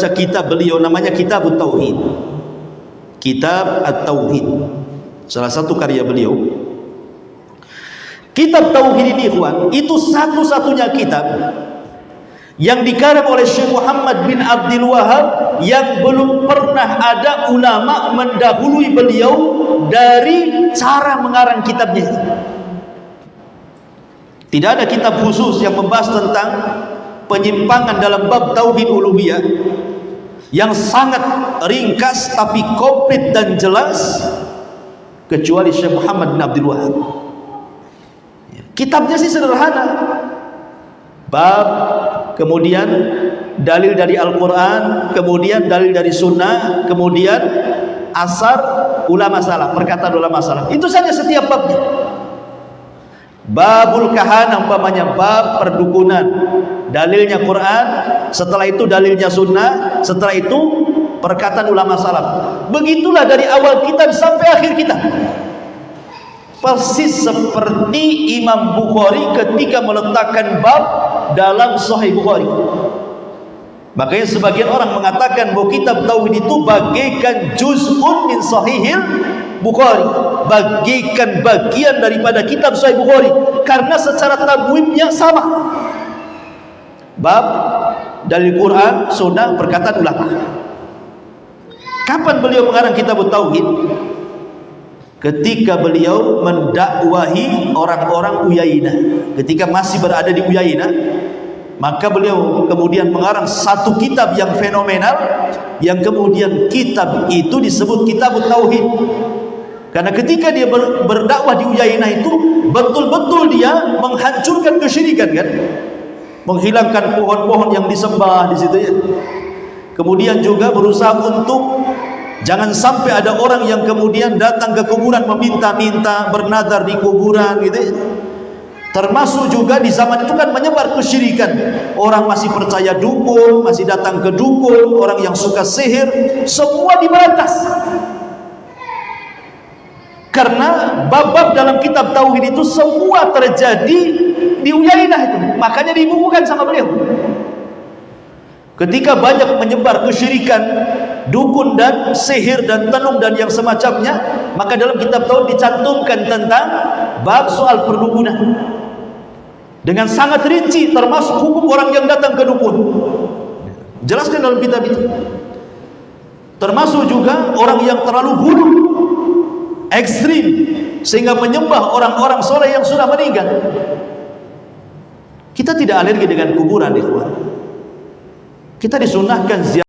kitab beliau, namanya Kitab Tauhid. Kitab At-Tauhid, salah satu karya beliau. Kitab Tauhid ini, ikhwan, itu satu-satunya kitab yang dikarang oleh Syekh Muhammad bin Abdul Wahab, yang belum pernah ada ulama mendahului beliau dari cara mengarang kitabnya. Tidak ada kitab khusus yang membahas tentang penyimpangan dalam bab tauhid uluhiyah yang sangat ringkas tapi komplit dan jelas kecuali Syekh Muhammad bin Abdul Wahab. Kitabnya sih sederhana, bab, kemudian dalil dari Al-Quran, kemudian dalil dari Sunnah, kemudian asar ulama salaf, perkataan ulama salaf. Itu saja setiap babnya. Babul kahana umpamanya, bab perdukunan, dalilnya Quran, setelah itu dalilnya Sunnah, setelah itu perkataan ulama salaf. Begitulah dari awal kitab sampai akhir kitab. Persis seperti Imam Bukhari ketika meletakkan bab dalam Sahih Bukhari. Makanya sebagian orang mengatakan bahwa kitab tauhid itu bagaikan juz'un min Sahihil Bukhari, bagaikan bagian daripada kitab Sahih Bukhari, karena secara tabwibnya sama. Bab, dalil Quran, Sunnah, perkataan ulama. Kapan beliau mengarang kitab tauhid? Ketika beliau mendakwahi orang-orang Uyainah, ketika masih berada di Uyainah, maka beliau kemudian mengarang satu kitab yang fenomenal, yang kemudian kitab itu disebut Kitab Tauhid. Karena ketika dia berdakwah di Uyainah itu betul-betul dia menghancurkan kesyirikan, kan, menghilangkan pohon-pohon yang disembah di situ, ya. Kemudian juga berusaha untuk jangan sampai ada orang yang kemudian datang ke kuburan meminta-minta, bernadar di kuburan, gitu. Termasuk juga di zaman itu kan menyebar kesyirikan. Orang masih percaya dukun, masih datang ke dukun, orang yang suka sihir, semua diberantas. Karena bab-bab dalam kitab tauhid itu semua terjadi di Uyainah itu. Makanya dibukukan sama beliau. Ketika banyak menyebar kesyirikan, dukun dan sihir dan tenung dan yang semacamnya, maka dalam kitab tauhid dicantumkan tentang bab soal perdukunan dengan sangat rinci, termasuk hukum orang yang datang ke dukun. Jelaskan dalam kitab itu. Termasuk juga orang yang terlalu hulu, ekstrim, sehingga menyembah orang-orang soleh yang sudah meninggal. Kita tidak alergi dengan kuburan, ikhwan. Kita disunahkan ziarah